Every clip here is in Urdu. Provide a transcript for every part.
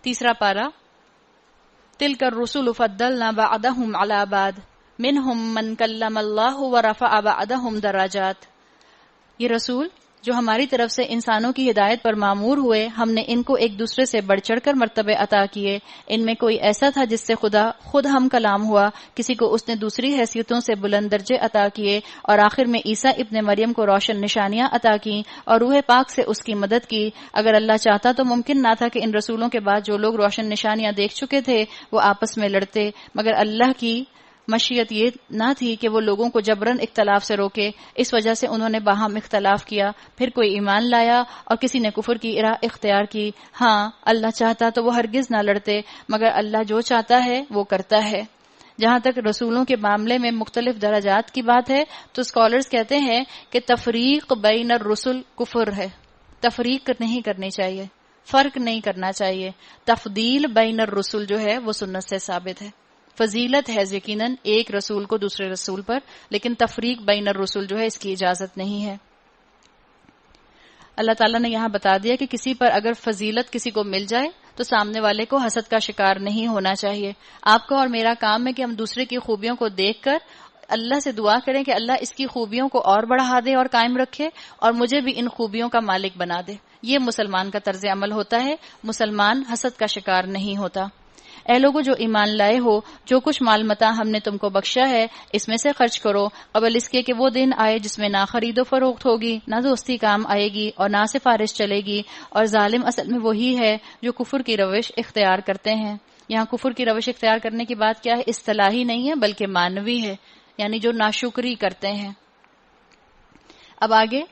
تیسرا پارہ، تلک الرسل فضلنا بعضهم علی بعض منہم من کلم اللہ ورفع بعضهم درجات. یہ رسول جو ہماری طرف سے انسانوں کی ہدایت پر مامور ہوئے، ہم نے ان کو ایک دوسرے سے بڑھ چڑھ کر مرتبے عطا کیے. ان میں کوئی ایسا تھا جس سے خدا خود ہم کلام ہوا، کسی کو اس نے دوسری حیثیتوں سے بلند درجے عطا کیے، اور آخر میں عیسیٰ ابن مریم کو روشن نشانیاں عطا کیں اور روح پاک سے اس کی مدد کی. اگر اللہ چاہتا تو ممکن نہ تھا کہ ان رسولوں کے بعد جو لوگ روشن نشانیاں دیکھ چکے تھے وہ آپس میں لڑتے، مگر اللہ کی مشیت یہ نہ تھی کہ وہ لوگوں کو جبراً اختلاف سے روکے. اس وجہ سے انہوں نے باہم اختلاف کیا. پھر کوئی ایمان لایا اور کسی نے کفر کی راہ اختیار کی. ہاں، اللہ چاہتا تو وہ ہرگز نہ لڑتے، مگر اللہ جو چاہتا ہے وہ کرتا ہے. جہاں تک رسولوں کے معاملے میں مختلف درجات کی بات ہے تو اسکالرز کہتے ہیں کہ تفریق بین الرسل کفر ہے. تفریق نہیں کرنی چاہیے، فرق نہیں کرنا چاہیے. تفضیل بین الرسل جو ہے وہ سنت سے ثابت ہے. فضیلت ہے یقیناً ایک رسول کو دوسرے رسول پر، لیکن تفریق بین الرسل جو ہے اس کی اجازت نہیں ہے. اللہ تعالیٰ نے یہاں بتا دیا کہ کسی پر اگر فضیلت کسی کو مل جائے تو سامنے والے کو حسد کا شکار نہیں ہونا چاہیے. آپ کا اور میرا کام ہے کہ ہم دوسرے کی خوبیوں کو دیکھ کر اللہ سے دعا کریں کہ اللہ اس کی خوبیوں کو اور بڑھا دے اور قائم رکھے اور مجھے بھی ان خوبیوں کا مالک بنا دے. یہ مسلمان کا طرز عمل ہوتا ہے. مسلمان حسد کا شکار نہیں ہوتا. اے لوگو جو ایمان لائے ہو، جو کچھ مال متاع ہم نے تم کو بخشا ہے اس میں سے خرچ کرو، قبل اس کے کہ وہ دن آئے جس میں نہ خرید و فروخت ہوگی، نہ دوستی کام آئے گی اور نہ سفارش چلے گی، اور ظالم اصل میں وہی ہے جو کفر کی روش اختیار کرتے ہیں. یہاں کفر کی روش اختیار کرنے کی بات کیا ہے؟ اصطلاحی نہیں ہے بلکہ معنوی ہے، یعنی جو ناشکری کرتے ہیں. اب آگے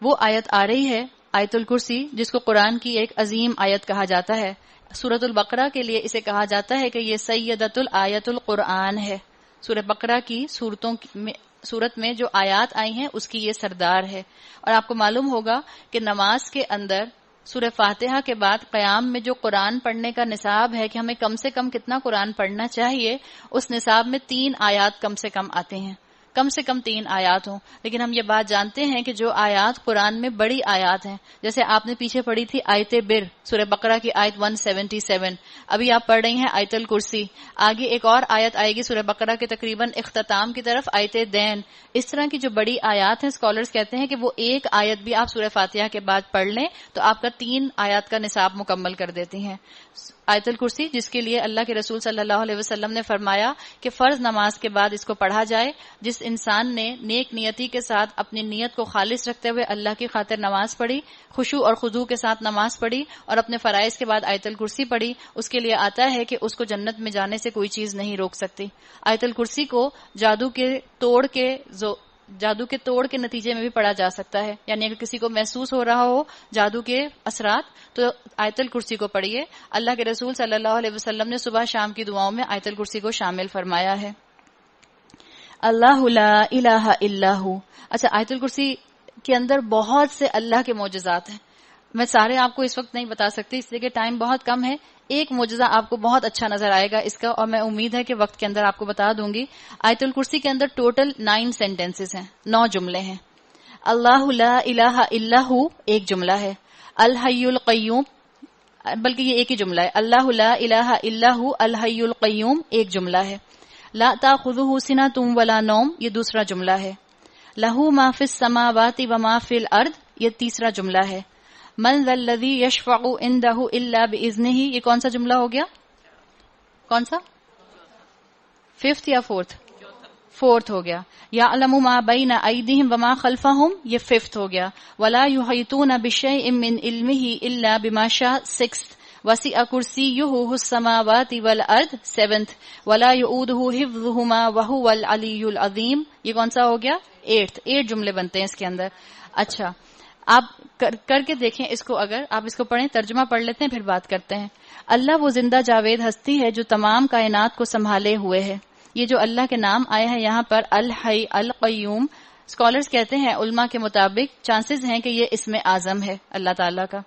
وہ آیت آ رہی ہے، آیت الکرسی، جس کو قرآن کی ایک عظیم آیت کہا جاتا ہے. سورۃ البقرہ کے لیے اسے کہا جاتا ہے کہ یہ سیدۃ الآیت القرآن ہے. سورہ بقرہ کی سورت میں جو آیات آئی ہیں اس کی یہ سردار ہے. اور آپ کو معلوم ہوگا کہ نماز کے اندر سورہ فاتحہ کے بعد قیام میں جو قرآن پڑھنے کا نصاب ہے کہ ہمیں کم سے کم کتنا قرآن پڑھنا چاہیے، اس نصاب میں 3 آیات کم سے کم آتے ہیں. کم سے کم 3 آیات ہوں. لیکن ہم یہ بات جانتے ہیں کہ جو آیات قرآن میں بڑی آیات ہیں، جیسے آپ نے پیچھے پڑھی تھی آیت بر، سورہ بقرہ کی آیت 177، ابھی آپ پڑھ رہی ہیں آیت الکرسی، آگے ایک اور آیت آئے گی سورہ بقرہ کے تقریباً اختتام کی طرف، آیت دین. اس طرح کی جو بڑی آیات ہیں اسکالرز کہتے ہیں کہ وہ ایک آیت بھی آپ سورہ فاتحہ کے بعد پڑھ لیں تو آپ کا 3 آیات کا نصاب مکمل کر دیتی ہیں. آیت الکرسی جس کے لیے اللہ کے رسول صلی اللہ علیہ وسلم نے فرمایا کہ فرض نماز کے بعد اس کو پڑھا جائے. جس انسان نے نیک نیتی کے ساتھ اپنی نیت کو خالص رکھتے ہوئے اللہ کی خاطر نماز پڑھی، خشوع اور خضوع کے ساتھ نماز پڑھی اور اپنے فرائض کے بعد آیت الکرسی پڑھی، اس کے لیے آتا ہے کہ اس کو جنت میں جانے سے کوئی چیز نہیں روک سکتی. آیت الکرسی کو جادو کے توڑ کے نتیجے میں بھی پڑھا جا سکتا ہے. یعنی اگر کسی کو محسوس ہو رہا ہو جادو کے اثرات تو آیت الکرسی کو پڑھیے. اللہ کے رسول صلی اللہ علیہ وسلم نے صبح شام کی دعاؤں میں آیت الکرسی کو شامل فرمایا ہے. اللہ لا الہ الا ہو. اچھا، آیت الکرسی کے اندر بہت سے اللہ کے معجزات ہیں. میں سارے آپ کو اس وقت نہیں بتا سکتی اس لیے کہ ٹائم بہت کم ہے. ایک معجزہ آپ کو بہت اچھا نظر آئے گا اس کا، اور میں امید ہے کہ وقت کے اندر آپ کو بتا دوں گی. آیت الکرسی کے اندر ٹوٹل 9 سینٹنسز ہیں، 9 جملے ہیں. اللہ لا الہ الا ہو ایک جملہ ہے. الحی القیوم، بلکہ یہ ایک ہی جملہ ہے. اللہ لا الہ الا ہو الحی القیوم ایک جملہ ہے. لا تاخذہ سنۃ ولا نوم یہ دوسرا جملہ ہے. لہ ما فی السماوات وما فی الارض یہ تیسرا جملہ ہے. من ذا الذی یشفع عندہ الا باذنہ یہ کون سا جملہ ہو گیا؟ کون سا؟ 5th یا 4th ہو گیا. یعلم ما بین ایدیہم وما خلفہم یہ 5th ہو گیا. ولا یحیطون بشیء من علمہ الا بما شاء 6th. وسع کرسیہ السماوات والارض 7th. ولا یؤودہ حفظہما وہو العلی العظیم یہ کون سا ہو گیا؟ 8th. 8 جملے بنتے ہیں اس کے اندر. اچھا، آپ کر کے دیکھیں اس کو، اگر آپ اس کو پڑھیں، ترجمہ پڑھ لیتے ہیں پھر بات کرتے ہیں. اللہ وہ زندہ جاوید ہستی ہے جو تمام کائنات کو سنبھالے ہوئے ہے. یہ جو اللہ کے نام آیا ہے یہاں پر الحی القیوم، اسکالرز کہتے ہیں علماء کے مطابق چانسز ہیں کہ یہ اسم اعظم ہے اللہ تعالیٰ کا،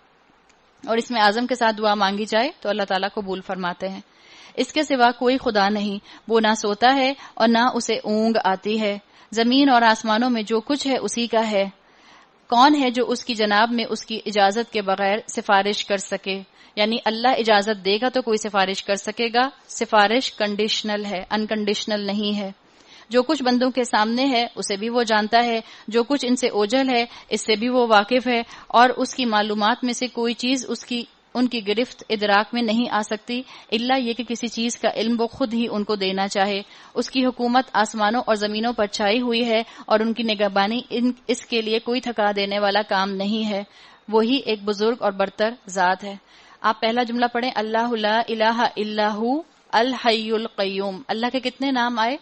اور اسم اعظم کے ساتھ دعا مانگی جائے تو اللہ تعالیٰ قبول فرماتے ہیں. اس کے سوا کوئی خدا نہیں، وہ نہ سوتا ہے اور نہ اسے اونگ آتی ہے. زمین اور آسمانوں میں جو کچھ ہے اسی کا ہے. کون ہے جو اس کی جناب میں اس کی اجازت کے بغیر سفارش کر سکے؟ یعنی اللہ اجازت دے گا تو کوئی سفارش کر سکے گا. سفارش کنڈیشنل ہے، انکنڈیشنل نہیں ہے. جو کچھ بندوں کے سامنے ہے اسے بھی وہ جانتا ہے، جو کچھ ان سے اوجھل ہے اس سے بھی وہ واقف ہے، اور اس کی معلومات میں سے کوئی چیز ان کی گرفت ادراک میں نہیں آ سکتی الا یہ کہ کسی چیز کا علم وہ خود ہی ان کو دینا چاہے. اس کی حکومت آسمانوں اور زمینوں پر چھائی ہوئی ہے، اور ان کی نگہبانی اس کے لیے کوئی تھکا دینے والا کام نہیں ہے. وہی ایک بزرگ اور برتر ذات ہے. آپ پہلا جملہ پڑھیں، اللہ لا الہ الا ہو الحی القیوم. اللہ کے کتنے نام آئے؟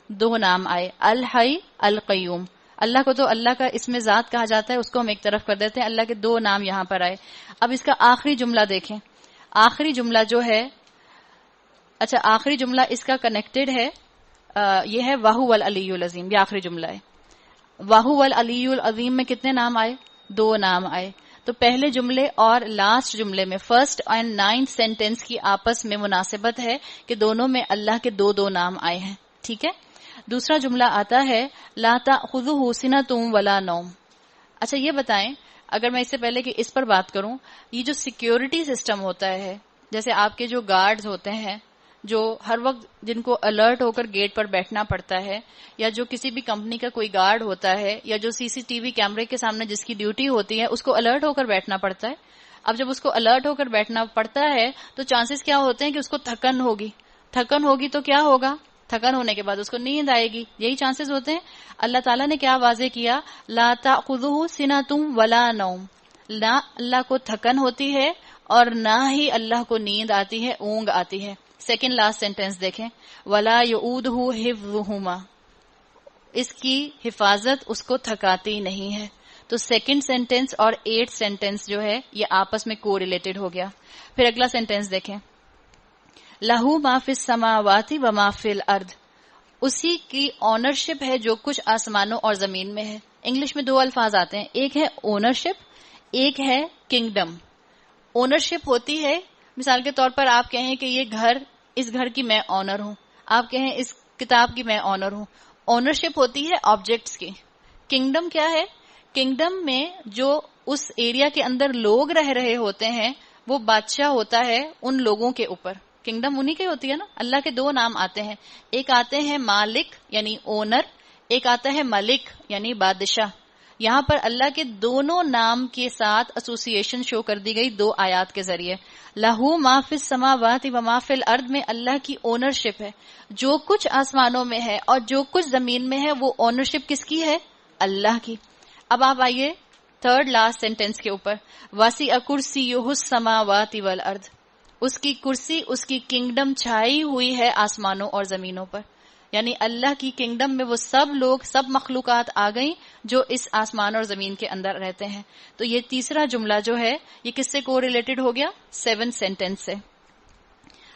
2 نام آئے، الحی القیوم. اللہ کو تو اللہ کا اسم ذات کہا جاتا ہے، اس کو ہم ایک طرف کر دیتے ہیں. اللہ کے 2 نام یہاں پر آئے. اب اس کا آخری جملہ دیکھیں. آخری جملہ جو ہے، اچھا آخری جملہ اس کا کنیکٹڈ ہے، یہ ہے وَهُوَ الْعَلِيُّ الْعَظِيمُ. یہ آخری جملہ ہے. وَهُوَ الْعَلِيُّ الْعَظِيمُ میں کتنے نام آئے؟ 2 نام آئے. تو پہلے جملے اور لاسٹ جملے میں فرسٹ اینڈ 9th سینٹینس کی آپس میں مناسبت ہے کہ دونوں میں اللہ کے 2 نام آئے ہیں. ٹھیک ہے. دوسرا جملہ آتا ہے لا تأخذہ سنۃ ولا نوم. اچھا یہ بتائیں، اگر میں اس سے پہلے کہ اس پر بات کروں، یہ جو سیکیورٹی سسٹم ہوتا ہے، جیسے آپ کے جو گارڈز ہوتے ہیں جو ہر وقت جن کو الرٹ ہو کر گیٹ پر بیٹھنا پڑتا ہے، یا جو کسی بھی کمپنی کا کوئی گارڈ ہوتا ہے، یا جو سی سی ٹی وی کیمرے کے سامنے جس کی ڈیوٹی ہوتی ہے، اس کو الرٹ ہو کر بیٹھنا پڑتا ہے. اب جب اس کو الرٹ ہو کر بیٹھنا پڑتا ہے تو چانسز کیا ہوتے ہیں کہ اس کو تھکن ہوگی تو کیا ہوگا؟ تھکن ہونے کے بعد اس کو نیند آئے گی. یہی چانسز ہوتے ہیں. اللہ تعالیٰ نے کیا واضح کیا؟ لا تأخذہ سنۃ ولا نوم. نہ اللہ کو تھکن ہوتی ہے اور نہ ہی اللہ کو نیند آتی ہے، اونگ آتی ہے. سیکنڈ لاسٹ سینٹینس دیکھیں، ولا یعودہ حفظہما. اس کی حفاظت اس کو تھکاتی نہیں ہے. تو سیکنڈ سینٹینس اور 8th سینٹینس جو ہے یہ آپس میں کو ریلیٹڈ ہو گیا. پھر اگلا سینٹینس دیکھیں، لہو ما فی السماوات و ما فی الارض. اسی کی اونرشپ ہے جو کچھ آسمانوں اور زمین میں ہے. انگلش میں 2 الفاظ آتے ہیں، ایک ہے اونرشپ، ایک ہے کنگڈم. اونرشپ ہوتی ہے، مثال کے طور پر آپ کہیں کہ یہ گھر، اس گھر کی میں آنر ہوں، آپ کہیں اس کتاب کی میں آنر ہوں. اونرشپ ہوتی ہے آبجیکٹس کی. کنگڈم کیا ہے؟ کنگڈم میں جو اس ایریا کے اندر لوگ رہ رہے ہوتے ہیں وہ بادشاہ ہوتا ہے ان لوگوں کے اوپر. کنگڈم انہی کی ہوتی ہے نا. اللہ کے 2 نام آتے ہیں، ایک آتے ہیں مالک یعنی اونر، ایک آتا ہے ملک یعنی بادشاہ. یہاں پر اللہ کے دونوں نام کے ساتھ ایسوسیشن شو کر دی گئی 2 آیات کے ذریعے. لہو ما فی السماوات و ما فی الارض میں اللہ کی اونرشپ ہے. جو کچھ آسمانوں میں ہے اور جو کچھ زمین میں ہے وہ اونرشپ کس کی ہے؟ اللہ کی. اب آپ آئیے 3rd لاسٹ سینٹینس کے اوپر، وسع کرسیہ السماوات والارض. اس کی کرسی، اس کی کنگڈم چھائی ہوئی ہے آسمانوں اور زمینوں پر. یعنی اللہ کی کنگڈم میں وہ سب لوگ، سب مخلوقات آ گئیں جو اس آسمان اور زمین کے اندر رہتے ہیں. تو یہ تیسرا جملہ جو ہے یہ کس سے کو ریلیٹڈ ہو گیا؟ 7th سینٹینس سے.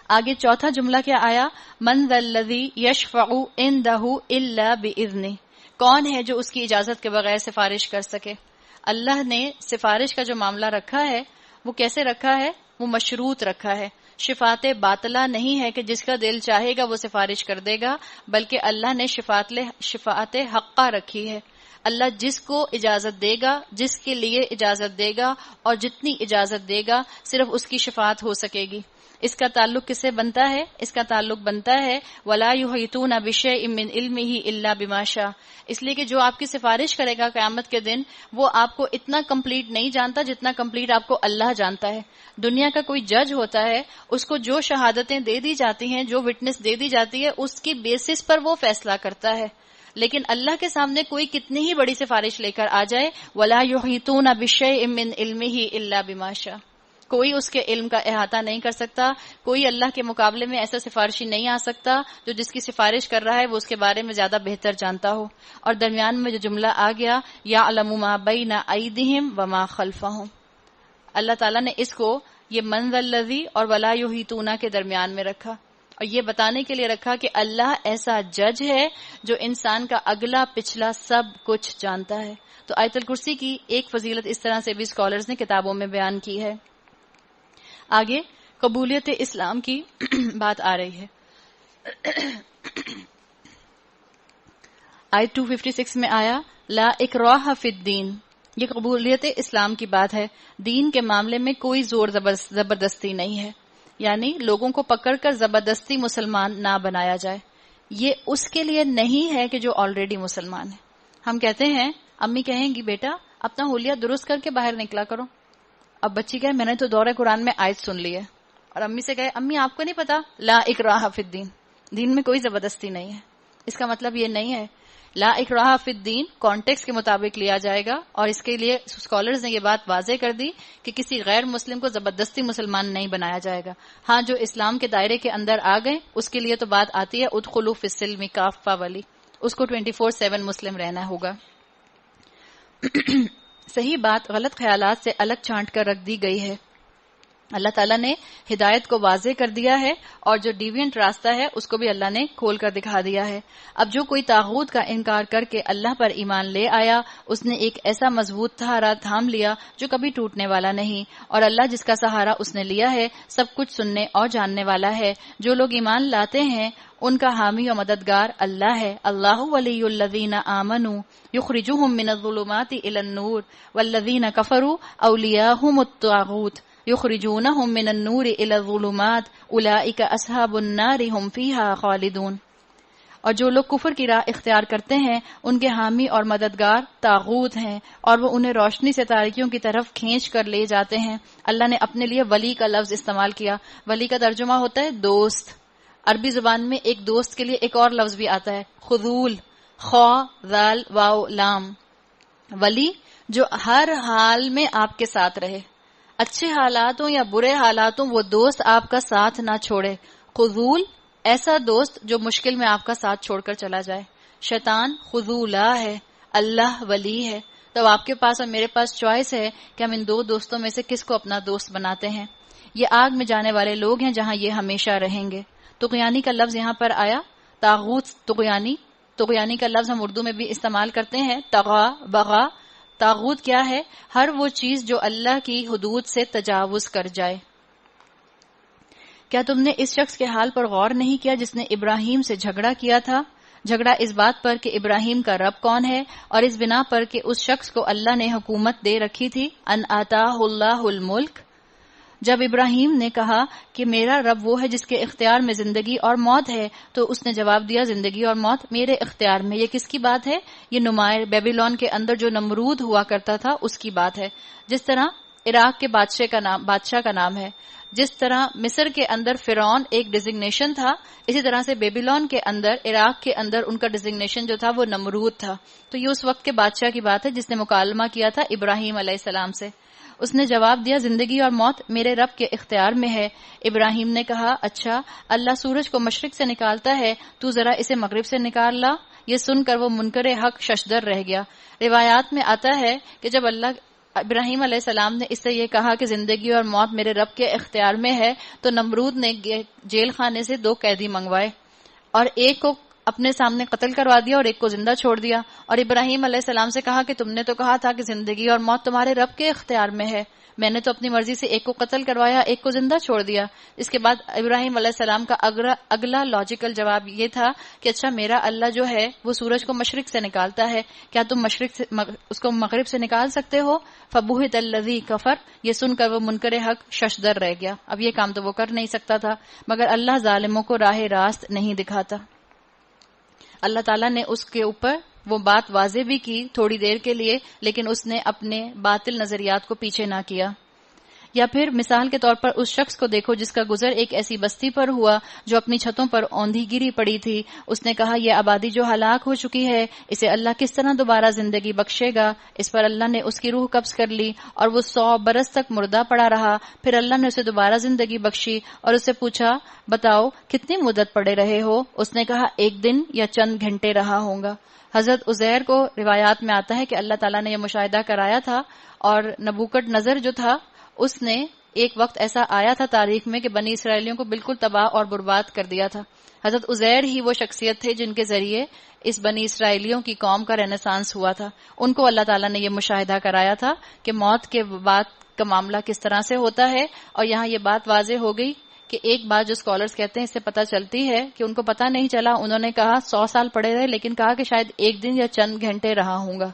آگے چوتھا جملہ کیا آیا؟ من ذا الذی یشفع عندہ الا باذنہ. کون ہے جو اس کی اجازت کے بغیر سفارش کر سکے؟ اللہ نے سفارش کا جو معاملہ رکھا ہے وہ کیسے رکھا ہے؟ وہ مشروط رکھا ہے. شفاعت باطلہ نہیں ہے کہ جس کا دل چاہے گا وہ سفارش کر دے گا، بلکہ اللہ نے شفاعت حقہ رکھی ہے. اللہ جس کو اجازت دے گا، جس کے لیے اجازت دے گا اور جتنی اجازت دے گا صرف اس کی شفاعت ہو سکے گی. اس کا تعلق کس سے بنتا ہے؟ اس کا تعلق بنتا ہے وَلَا يُحِيطُونَ بِشَيْءٍ مِّنْ عِلْمِهِ إِلَّا بِمَا شَاءَ. اس لیے کہ جو آپ کی سفارش کرے گا قیامت کے دن وہ آپ کو اتنا کمپلیٹ نہیں جانتا جتنا کمپلیٹ آپ کو اللہ جانتا ہے. دنیا کا کوئی جج ہوتا ہے، اس کو جو شہادتیں دے دی جاتی ہیں، جو وٹنس دے دی جاتی ہے، اس کی بیسس پر وہ فیصلہ کرتا ہے. لیکن اللہ کے سامنے کوئی کتنی ہی بڑی سفارش لے کر آ جائے، وَلَا يُحِيطُونَ بِشَيْءٍ مِّنْ عِلْمِهِ إِلَّا بِمَا شَاءَ. کوئی اس کے علم کا احاطہ نہیں کر سکتا. کوئی اللہ کے مقابلے میں ایسا سفارشی نہیں آ سکتا جو جس کی سفارش کر رہا ہے وہ اس کے بارے میں زیادہ بہتر جانتا ہو. اور درمیان میں جو جملہ آ گیا یعلم ما بین ایدیہم وما خلفہم، اللہ تعالیٰ نے اس کو یہ من ذا الذی اور ولا یحیطون کے درمیان میں رکھا، اور یہ بتانے کے لیے رکھا کہ اللہ ایسا جج ہے جو انسان کا اگلا پچھلا سب کچھ جانتا ہے. تو آیت الکرسی کی ایک فضیلت اس طرح سے بھی اسکالرز نے کتابوں میں بیان کی ہے. آگے قبولیت اسلام کی بات آ رہی ہے. آیت 256 میں آیا لا اکراہ فی الدین. یہ قبولیت اسلام کی بات ہے. دین کے معاملے میں کوئی زور زبردستی نہیں ہے، یعنی لوگوں کو پکڑ کر زبردستی مسلمان نہ بنایا جائے. یہ اس کے لیے نہیں ہے کہ جو آلریڈی مسلمان ہے. ہم کہتے ہیں، امی کہیں گی بیٹا اپنا حلیہ درست کر کے باہر نکلا کرو. اب بچی کہے میں نے تو دورہ قرآن میں آیت سن لی ہے، اور امی سے کہے امی آپ کو نہیں پتا لا اکراہ فی الدین، دین میں کوئی زبردستی نہیں ہے. اس کا مطلب یہ نہیں ہے. لا اکراہ فی الدین کانٹیکس کے مطابق لیا جائے گا، اور اس کے لیے اسکالرز نے یہ بات واضح کر دی کہ کسی غیر مسلم کو زبردستی مسلمان نہیں بنایا جائے گا. ہاں جو اسلام کے دائرے کے اندر آ گئے اس کے لیے تو بات آتی ہے ادخلوا فی السلم کافہ والی، اس کو 24/7 مسلم رہنا ہوگا. صحیح بات غلط خیالات سے الگ چھانٹ کر رکھ دی گئی ہے. اللہ تعالیٰ نے ہدایت کو واضح کر دیا ہے، اور جو ڈیوینٹ راستہ ہے اس کو بھی اللہ نے کھول کر دکھا دیا ہے. اب جو کوئی طاغوت کا انکار کر کے اللہ پر ایمان لے آیا، اس نے ایک ایسا مضبوط سہارا تھام لیا جو کبھی ٹوٹنے والا نہیں، اور اللہ جس کا سہارا اس نے لیا ہے سب کچھ سننے اور جاننے والا ہے. جو لوگ ایمان لاتے ہیں ان کا حامی و مددگار اللہ ہے. اللہ ولی الذین آمنوا یخرجوہم من الظلمات الی النور والذین کفروا اولیاءہم الطاغوت یخرجونہم من النور الی الظلمات اولئک اصحاب النار ہم فیہا خالدون. اور جو لوگ کفر کی راہ اختیار کرتے ہیں ان کے حامی اور مددگار طاغوت ہیں، اور وہ انہیں روشنی سے تاریکیوں کی طرف کھینچ کر لے جاتے ہیں. اللہ نے اپنے لیے ولی کا لفظ استعمال کیا. ولی کا ترجمہ ہوتا ہے دوست. عربی زبان میں ایک دوست کے لیے ایک اور لفظ بھی آتا ہے خذول، خا ذال واو لام. ولی جو ہر حال میں آپ کے ساتھ رہے، اچھے حالاتوں یا برے حالاتوں وہ دوست آپ کا ساتھ نہ چھوڑے. خذول ایسا دوست جو مشکل میں آپ کا ساتھ چھوڑ کر چلا جائے. شیطان خذولا ہے، اللہ ولی ہے. تو آپ کے پاس اور میرے پاس چوائس ہے کہ ہم ان دو دوستوں میں سے کس کو اپنا دوست بناتے ہیں. یہ آگ میں جانے والے لوگ ہیں جہاں یہ ہمیشہ رہیں گے. طغیانی کا لفظ یہاں پر آیا، طاغوت طغیانی کا لفظ ہم اردو میں بھی استعمال کرتے ہیں، طغا بغا. طاغوت کیا ہے؟ ہر وہ چیز جو اللہ کی حدود سے تجاوز کر جائے. کیا تم نے اس شخص کے حال پر غور نہیں کیا جس نے ابراہیم سے جھگڑا کیا تھا؟ جھگڑا اس بات پر کہ ابراہیم کا رب کون ہے، اور اس بنا پر کہ اس شخص کو اللہ نے حکومت دے رکھی تھی. ان آتاہ اللہ الملک. جب ابراہیم نے کہا کہ میرا رب وہ ہے جس کے اختیار میں زندگی اور موت ہے، تو اس نے جواب دیا زندگی اور موت میرے اختیار میں. یہ کس کی بات ہے؟ یہ نمایاں بیبیلون کے اندر جو نمرود ہوا کرتا تھا اس کی بات ہے. جس طرح عراق کے بادشاہ کا نام ہے، جس طرح مصر کے اندر فرعون ایک ڈیزگنیشن تھا، اسی طرح سے بیبیلون کے اندر، عراق کے اندر ان کا ڈیزگنیشن جو تھا وہ نمرود تھا. تو یہ اس وقت کے بادشاہ کی بات ہے جس نے مکالمہ کیا تھا ابراہیم علیہ السلام سے. اس نے جواب دیا زندگی اور موت میرے رب کے اختیار میں ہے. ابراہیم نے کہا اچھا، اللہ سورج کو مشرق سے نکالتا ہے، تو ذرا اسے مغرب سے نکال لا. یہ سن کر وہ منکر حق ششدر رہ گیا. روایات میں آتا ہے کہ جب ابراہیم علیہ السلام نے اس سے یہ کہا کہ زندگی اور موت میرے رب کے اختیار میں ہے، تو نمرود نے جیل خانے سے 2 قیدی منگوائے، اور ایک کو اپنے سامنے قتل کروا دیا اور ایک کو زندہ چھوڑ دیا. اور ابراہیم علیہ السلام سے کہا کہ تم نے تو کہا تھا کہ زندگی اور موت تمہارے رب کے اختیار میں ہے، میں نے تو اپنی مرضی سے ایک کو قتل کروایا، ایک کو زندہ چھوڑ دیا. اس کے بعد ابراہیم علیہ السلام کا اگلا لاجیکل جواب یہ تھا کہ اچھا میرا اللہ جو ہے وہ سورج کو مشرق سے نکالتا ہے، کیا تم اس کو مغرب سے نکال سکتے ہو؟ فبہت الذی کفر. یہ سن کر وہ منکر حق ششدر رہ گیا. اب یہ کام تو وہ کر نہیں سکتا تھا، مگر اللہ ظالموں کو راہ راست نہیں دکھاتا. اللہ تعالیٰ نے اس کے اوپر وہ بات واضح بھی کی تھوڑی دیر کے لیے، لیکن اس نے اپنے باطل نظریات کو پیچھے نہ کیا. یا پھر مثال کے طور پر اس شخص کو دیکھو جس کا گزر ایک ایسی بستی پر ہوا جو اپنی چھتوں پر اوندھی گری پڑی تھی. اس نے کہا یہ آبادی جو ہلاک ہو چکی ہے اسے اللہ کس طرح دوبارہ زندگی بخشے گا؟ اس پر اللہ نے اس کی روح قبض کر لی اور وہ 100 برس تک مردہ پڑا رہا. پھر اللہ نے اسے دوبارہ زندگی بخشی اور اس سے پوچھا بتاؤ کتنی مدت پڑے رہے ہو؟ اس نے کہا 1 دن یا چند گھنٹے رہا ہوں گا. حضرت عزیر کو روایات میں آتا ہے کہ اللہ تعالیٰ نے یہ مشاہدہ کرایا تھا، اور نبوکڈ نظر جو تھا اس نے ایک وقت ایسا آیا تھا تاریخ میں کہ بنی اسرائیلیوں کو بالکل تباہ اور برباد کر دیا تھا. حضرت عزیر ہی وہ شخصیت تھے جن کے ذریعے اس بنی اسرائیلیوں کی قوم کا رینیسانس ہوا تھا. ان کو اللہ تعالیٰ نے یہ مشاہدہ کرایا تھا کہ موت کے بعد کا معاملہ کس طرح سے ہوتا ہے. اور یہاں یہ بات واضح ہو گئی کہ ایک بات جو اسکالرز کہتے ہیں اس سے پتہ چلتی ہے کہ ان کو پتہ نہیں چلا. انہوں نے کہا 100 سال پڑے رہے، لیکن کہا کہ شاید 1 دن یا چند گھنٹے رہا ہوں گا.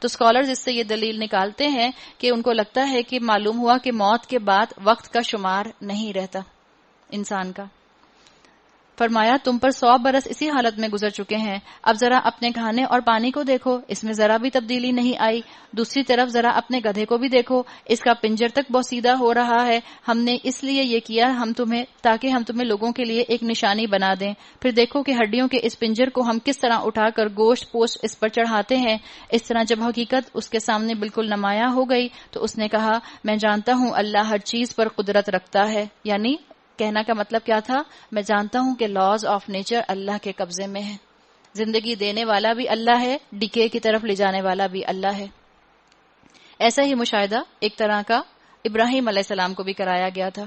تو اسکالرز اس سے یہ دلیل نکالتے ہیں کہ ان کو لگتا ہے کہ معلوم ہوا کہ موت کے بعد وقت کا شمار نہیں رہتا انسان کا. فرمایا تم پر 100 برس اسی حالت میں گزر چکے ہیں، اب ذرا اپنے کھانے اور پانی کو دیکھو، اس میں ذرا بھی تبدیلی نہیں آئی. دوسری طرف ذرا اپنے گدھے کو بھی دیکھو، اس کا پنجر تک بوسیدہ ہو رہا ہے. ہم نے اس لیے یہ کیا تاکہ ہم تمہیں لوگوں کے لیے ایک نشانی بنا دیں. پھر دیکھو کہ ہڈیوں کے اس پنجر کو ہم کس طرح اٹھا کر گوشت پوشت اس پر چڑھاتے ہیں. اس طرح جب حقیقت اس کے سامنے بالکل نمایاں ہو گئی تو اس نے کہا میں جانتا ہوں اللہ ہر چیز پر قدرت رکھتا ہے. یعنی کہنا کا مطلب کیا تھا؟ میں جانتا ہوں کہ لاز آف نیچر اللہ کے قبضے میں ہے. زندگی دینے والا بھی اللہ ہے، ڈکے کی طرف لے جانے والا بھی اللہ ہے. ایسا ہی مشاہدہ ایک طرح کا ابراہیم علیہ السلام کو بھی کرایا گیا تھا.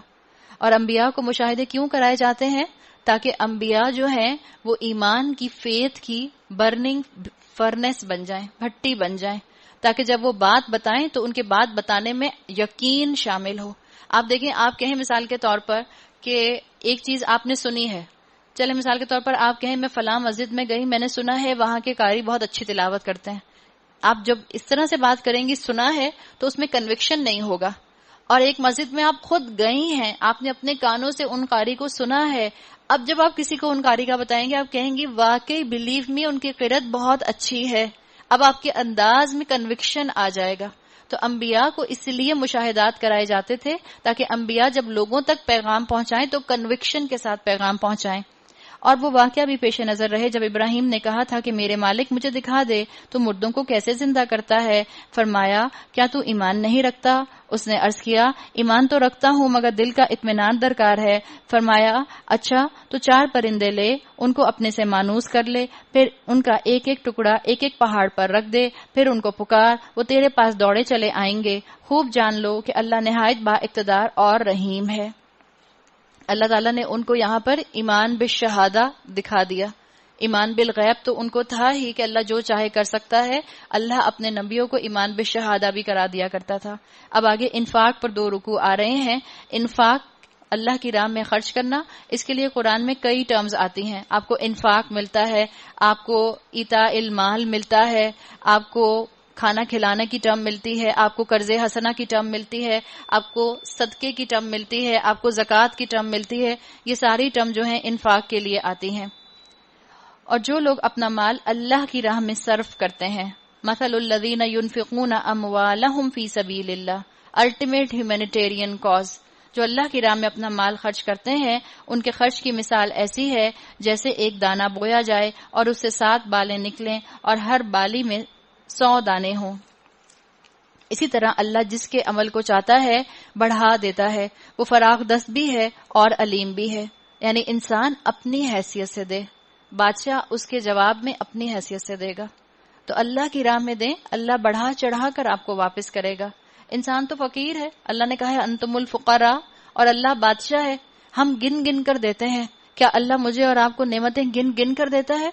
اور انبیاء کو مشاہدے کیوں کرائے جاتے ہیں؟ تاکہ انبیاء جو ہیں وہ ایمان کی فیتھ کی برننگ فرنس بن جائیں، بھٹی بن جائیں، تاکہ جب وہ بات بتائیں تو ان کے بات بتانے میں یقین شامل ہو. آپ دیکھیں، آپ کہیں مثال کے طور پر کہ ایک چیز آپ نے سنی ہے، چلے مثال کے طور پر آپ کہیں میں فلاں مسجد میں گئی، میں نے سنا ہے وہاں کے قاری بہت اچھی تلاوت کرتے ہیں. آپ جب اس طرح سے بات کریں گی سنا ہے تو اس میں کنوکشن نہیں ہوگا. اور ایک مسجد میں آپ خود گئی ہیں، آپ نے اپنے کانوں سے ان قاری کو سنا ہے، اب جب آپ کسی کو ان قاری کا بتائیں گے آپ کہیں گی واقعی بلیو می ان کی قرات بہت اچھی ہے. اب آپ کے انداز میں کنوکشن آ جائے گا. تو انبیاء کو اس لیے مشاہدات کرائے جاتے تھے تاکہ انبیاء جب لوگوں تک پیغام پہنچائیں تو کنوکشن کے ساتھ پیغام پہنچائیں. اور وہ واقعہ بھی پیش نظر رہے جب ابراہیم نے کہا تھا کہ میرے مالک مجھے دکھا دے تو مردوں کو کیسے زندہ کرتا ہے. فرمایا کیا تو ایمان نہیں رکھتا؟ اس نے عرض کیا ایمان تو رکھتا ہوں مگر دل کا اطمینان درکار ہے. فرمایا اچھا تو 4 پرندے لے، ان کو اپنے سے مانوس کر لے، پھر ان کا ایک ایک ٹکڑا ایک ایک پہاڑ پر رکھ دے، پھر ان کو پکار، وہ تیرے پاس دوڑے چلے آئیں گے. خوب جان لو کہ اللہ نہایت با اقتدار اور رحیم ہے. اللہ تعالیٰ نے ان کو یہاں پر ایمان بالشہادہ دکھا دیا. ایمان بالغیب تو ان کو تھا ہی کہ اللہ جو چاہے کر سکتا ہے، اللہ اپنے نبیوں کو ایمان بالشہادہ بھی کرا دیا کرتا تھا. اب آگے انفاق پر 2 رکوع آ رہے ہیں. انفاق اللہ کی راہ میں خرچ کرنا، اس کے لیے قرآن میں کئی ٹرمز آتی ہیں. آپ کو انفاق ملتا ہے، آپ کو ایتاء المال ملتا ہے، آپ کو کھانا کھلانے کی ٹرم ملتی ہے، آپ کو قرض حسنہ کی ٹرم ملتی ہے، آپ کو صدقے کی ٹرم ملتی ہے، آپ کو زکوٰۃ کی ٹرم ملتی ہے. یہ ساری ٹرم جو ہیں انفاق کے لیے آتی ہیں. اور جو لوگ اپنا مال اللہ کی راہ میں صرف کرتے ہیں، مثل الذین ينفقون اموالهم فی سبیل اللہ، الٹیمیٹ ہیومینیٹیرین کاز، جو اللہ کی راہ میں اپنا مال خرچ کرتے ہیں ان کے خرچ کی مثال ایسی ہے جیسے ایک دانہ بویا جائے اور اس سے 7 بالیں نکلیں اور ہر بالی میں 100 دانے ہوں. اسی طرح اللہ جس کے عمل کو چاہتا ہے بڑھا دیتا ہے، وہ فراغ دست بھی ہے اور علیم بھی ہے. یعنی انسان اپنی حیثیت سے دے، بادشاہ اس کے جواب میں اپنی حیثیت سے دے گا. تو اللہ کی راہ میں دیں، اللہ بڑھا چڑھا کر آپ کو واپس کرے گا. انسان تو فقیر ہے، اللہ نے کہا ہے انتم الفقراء، اور اللہ بادشاہ ہے. ہم گن گن کر دیتے ہیں. کیا اللہ مجھے اور آپ کو نعمتیں گن گن کر دیتا ہے؟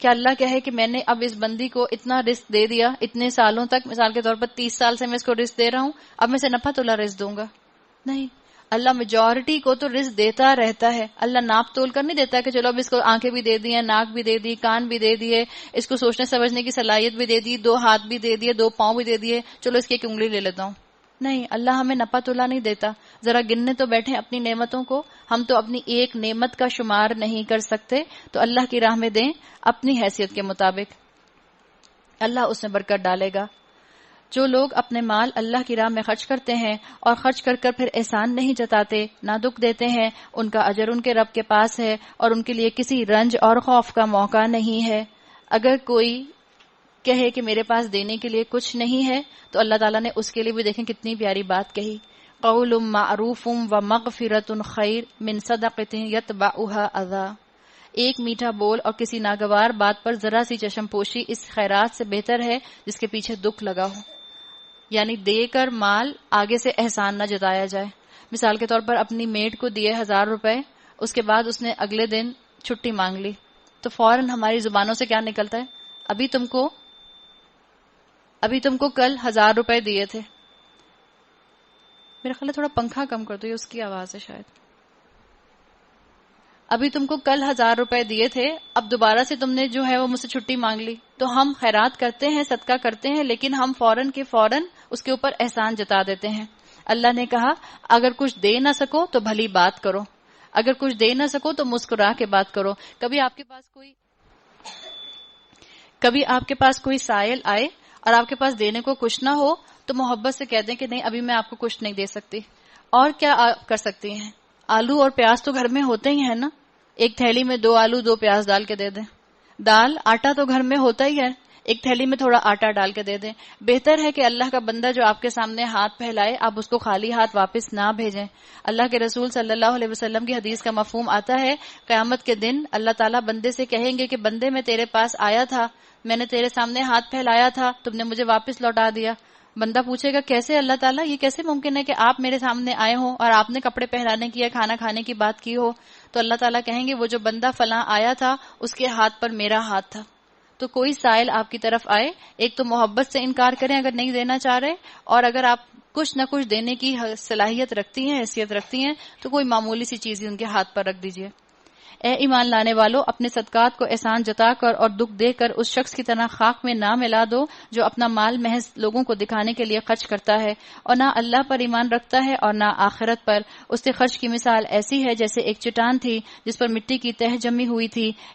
کیا اللہ کہے کہ میں نے اب اس بندی کو اتنا رزق دے دیا اتنے سالوں تک، مثال کے طور پر 30 سال سے میں اس کو رزق دے رہا ہوں، اب میں سے نفع تولا رزق دوں گا؟ نہیں، اللہ میجورٹی کو تو رزق دیتا رہتا ہے. اللہ ناپ تول کر نہیں دیتا کہ چلو اب اس کو آنکھیں بھی دے دی ہیں، ناک بھی دے دی، کان بھی دے دیے، اس کو سوچنے سمجھنے کی صلاحیت بھی دے دی، 2 ہاتھ بھی دے دیے، 2 پاؤں بھی دے دیے، چلو اس کی 1 انگلی لے لیتا ہوں. نہیں، اللہ ہمیں نپا تولا نہیں دیتا. ذرا گننے تو بیٹھیں اپنی نعمتوں کو. ہم تو اپنی ایک نعمت کا شمار نہیں کر سکتے. تو اللہ کی راہ میں دیں اپنی حیثیت کے مطابق، اللہ اس میں برکت ڈالے گا. جو لوگ اپنے مال اللہ کی راہ میں خرچ کرتے ہیں اور خرچ کر کر پھر احسان نہیں جتاتے، نہ دکھ دیتے ہیں، ان کا اجر ان کے رب کے پاس ہے اور ان کے لیے کسی رنج اور خوف کا موقع نہیں ہے. اگر کوئی کہے کہ میرے پاس دینے کے لیے کچھ نہیں ہے تو اللہ تعالیٰ نے اس کے لیے بھی دیکھیں کتنی پیاری بات کہی، قول معروف و مغفرۃ خیر من صدقۃ یتبعها اذی. ایک میٹھا بول اور کسی ناگوار بات پر ذرا سی چشم پوشی اس خیرات سے بہتر ہے جس کے پیچھے دکھ لگا ہو. یعنی دے کر مال آگے سے احسان نہ جتایا جائے. مثال کے طور پر اپنی میڈ کو دیے 1000 روپے، اس کے بعد اس نے اگلے دن چھٹی مانگ لی تو فوراً ہماری زبانوں سے کیا نکلتا ہے؟ ابھی تم کو کل 1000 روپے دیے تھے. میرا خیال ہے تھوڑا پنکھا کم کر دو، یہ اس کی آواز ہے شاید. ابھی تم کو کل 1000 روپے دیے تھے، اب دوبارہ سے تم نے جو ہے وہ مجھ سے چھٹی مانگ لی. تو ہم خیرات کرتے ہیں، صدقہ کرتے ہیں، لیکن ہم فوراً کے فوراً اس کے اوپر احسان جتا دیتے ہیں. اللہ نے کہا اگر کچھ دے نہ سکو تو بھلی بات کرو، اگر کچھ دے نہ سکو تو مسکرا کے بات کرو. کبھی آپ کے پاس کوئی سائل آئے اور آپ کے پاس دینے کو کچھ نہ ہو تو محبت سے کہہ دیں کہ نہیں ابھی میں آپ کو کچھ نہیں دے سکتی. اور کیا آپ کر سکتی ہیں؟ آلو اور پیاز تو گھر میں ہوتے ہی ہیں نا، ایک تھیلی میں 2 آلو 2 پیاز ڈال کے دے دیں. دال آٹا تو گھر میں ہوتا ہی ہے، ایک تھیلی میں تھوڑا آٹا ڈال کے دے دیں. بہتر ہے کہ اللہ کا بندہ جو آپ کے سامنے ہاتھ پھیلائے آپ اس کو خالی ہاتھ واپس نہ بھیجیں. اللہ کے رسول صلی اللہ علیہ وسلم کی حدیث کا مفہوم آتا ہے قیامت کے دن اللہ تعالیٰ بندے سے کہیں گے کہ بندے میں تیرے پاس آیا تھا، میں نے تیرے سامنے ہاتھ پھیلایا تھا، تم نے مجھے واپس لوٹا دیا. بندہ پوچھے گا کیسے اللہ تعالیٰ، یہ کیسے ممکن ہے کہ آپ میرے سامنے آئے ہوں اور آپ نے کپڑے پہنانے کی یا کھانا کھانے کی بات کی ہو؟ تو اللہ تعالیٰ کہیں گے وہ جو بندہ فلاں آیا تھا اس کے ہاتھ پر میرا ہاتھ تھا. تو کوئی سائل آپ کی طرف آئے، ایک تو محبت سے انکار کریں اگر نہیں دینا چاہ رہے، اور اگر آپ کچھ نہ کچھ دینے کی صلاحیت رکھتی ہیں، حیثیت رکھتی ہیں، تو کوئی معمولی سی چیز ہی ان کے ہاتھ پر رکھ دیجیے. اے ایمان لانے والو، اپنے صدقات کو احسان جتا کر اور دکھ دے کر اس شخص کی طرح خاک میں نہ ملا دو جو اپنا مال محض لوگوں کو دکھانے کے لیے خرچ کرتا ہے اور نہ اللہ پر ایمان رکھتا ہے اور نہ آخرت پر. اس کے خرچ کی مثال ایسی ہے جیسے ایک چٹان تھی جس پر مٹی کی تہ جمی ہوئی تھی،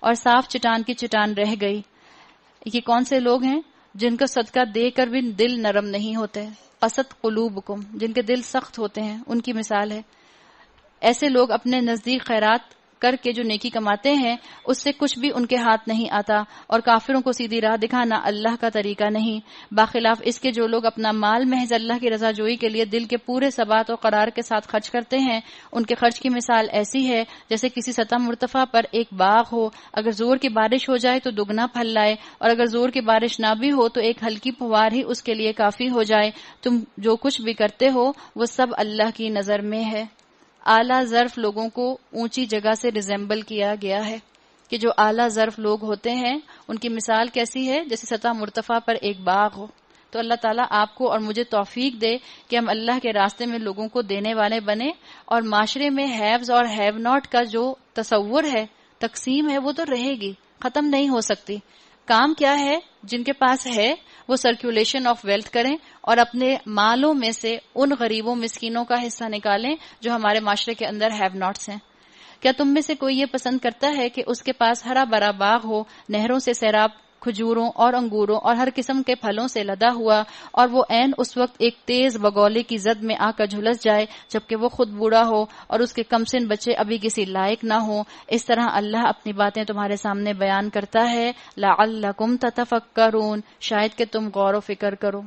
اور صاف چٹان کی چٹان رہ گئی. یہ کون سے لوگ ہیں جن کا صدقہ دے کر بھی دل نرم نہیں ہوتے؟ قسط قلوبکم، جن کے دل سخت ہوتے ہیں، ان کی مثال ہے. ایسے لوگ اپنے نزدیک خیرات کر کے جو نیکی کماتے ہیں اس سے کچھ بھی ان کے ہاتھ نہیں آتا، اور کافروں کو سیدھی راہ دکھانا اللہ کا طریقہ نہیں. باخلاف اس کے جو لوگ اپنا مال محض اللہ کی رضا جوئی کے لیے دل کے پورے ثبات اور قرار کے ساتھ خرچ کرتے ہیں، ان کے خرچ کی مثال ایسی ہے جیسے کسی سطح مرتفع پر ایک باغ ہو، اگر زور کی بارش ہو جائے تو دگنا پھل لائے، اور اگر زور کی بارش نہ بھی ہو تو ایک ہلکی پھوار ہی اس کے لیے کافی ہو جائے. تم جو کچھ بھی کرتے ہو وہ سب اللہ کی نظر میں ہے. اعلیٰ ظرف لوگوں کو اونچی جگہ سے ریزمبل کیا گیا ہے کہ جو اعلیٰ ظرف لوگ ہوتے ہیں ان کی مثال کیسی ہے؟ جیسے سطح مرتفع پر ایک باغ ہو. تو اللہ تعالیٰ آپ کو اور مجھے توفیق دے کہ ہم اللہ کے راستے میں لوگوں کو دینے والے بنے، اور معاشرے میں ہیوز اور ہیو ناٹ کا جو تصور ہے، تقسیم ہے، وہ تو رہے گی، ختم نہیں ہو سکتی. کام کیا ہے؟ جن کے پاس ہے وہ سرکولیشن آف ویلتھ کریں اور اپنے مالوں میں سے ان غریبوں مسکینوں کا حصہ نکالیں جو ہمارے معاشرے کے اندر ہیو ناٹس ہیں. کیا تم میں سے کوئی یہ پسند کرتا ہے کہ اس کے پاس ہرا بھرا باغ ہو، نہروں سے سیراب، کھجوروں اور انگوروں اور ہر قسم کے پھلوں سے لدا ہوا، اور وہ عین اس وقت ایک تیز بگولے کی زد میں آ کر جھلس جائے جبکہ وہ خود بوڑھا ہو اور اس کے کمسن بچے ابھی کسی لائق نہ ہو؟ اس طرح اللہ اپنی باتیں تمہارے سامنے بیان کرتا ہے لعلکم تتفکرون، شاید کہ تم غور و فکر کرو.